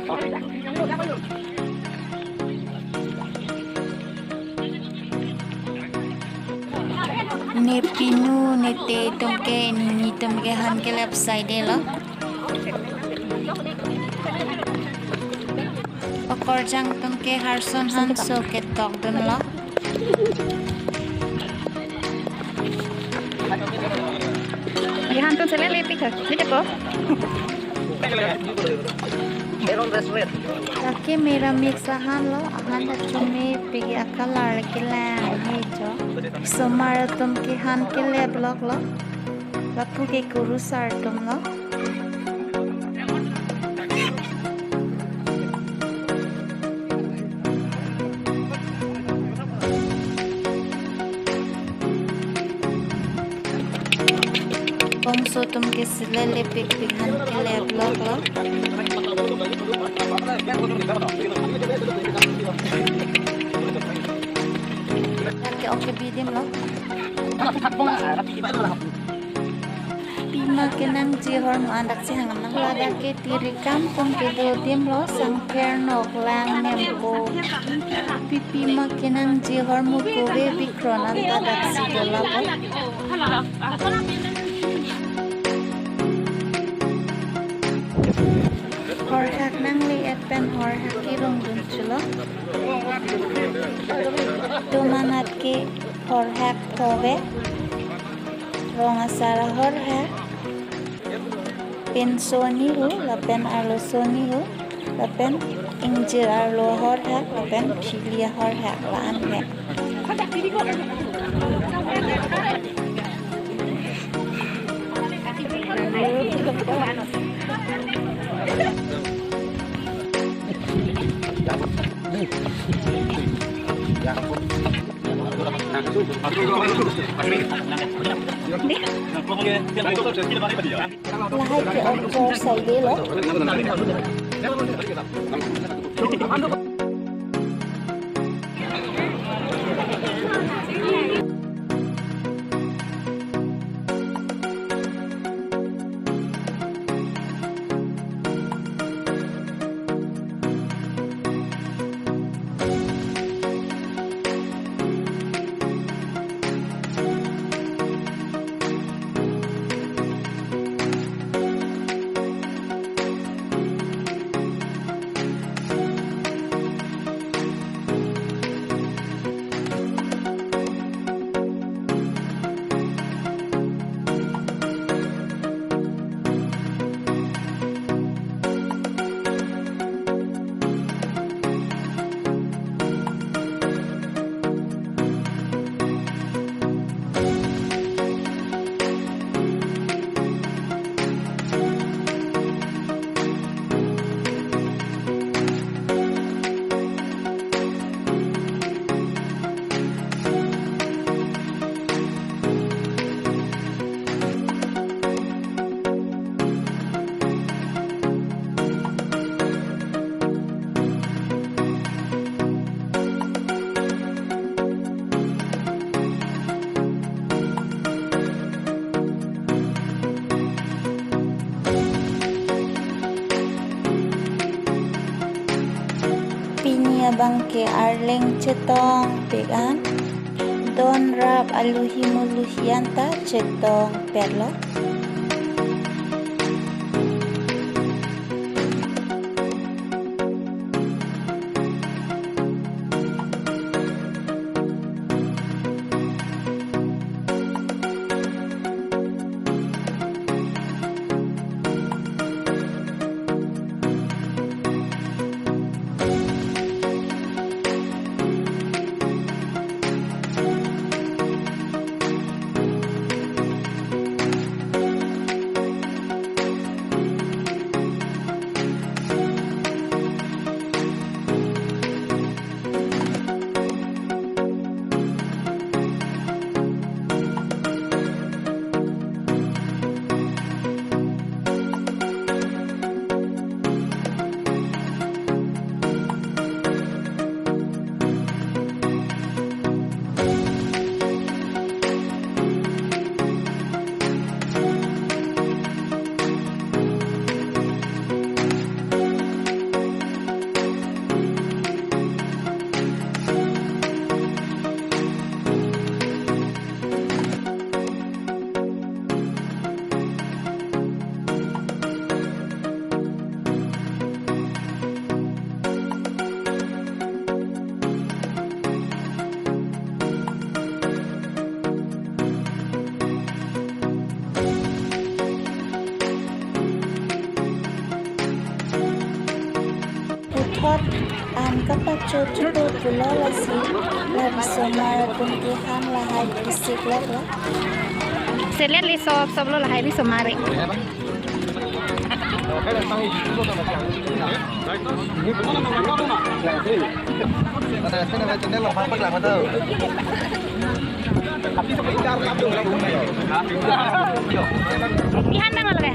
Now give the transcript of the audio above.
Ne pinu ne te tumke ni tumke han ke left side lo. Okor jang tumke harson han soket tok dun lo. Ihan tuh sele lepik ha. Ini ko. Taki mera mixahan lo ahan hachumi pigi akalar kila he jo. Somar tumke han kile blog lo. Lapu ke kuru sar tum lo. Bongso tumke silele pig han kile blog lo. Oke bidim lo. Pima kenang jihor mo andak si hangam nang lada ke tiri kampung ke do dim lo sangker nok lang nempo. Pima kenang jihor mo kowe bikronan tadak si dola po. Horhak nang liat pen horhak kirong dun chulo. Tumanat ke horhak kowe. Rong Asar horhak. Pen soni hu lapen arlo soni hu lapen injir arlo horhak lapen pilia horhak laan he. Lahai ke okor side lo. Bangke arleng cetong pegan don rap aluhimuluhianta cetong perlo. Kot kapat Chojun pulau lasi labi somar kuntihan lahai bisik lah. Saya lihat li sob lo lah hari somare. Ihan na ngalaga.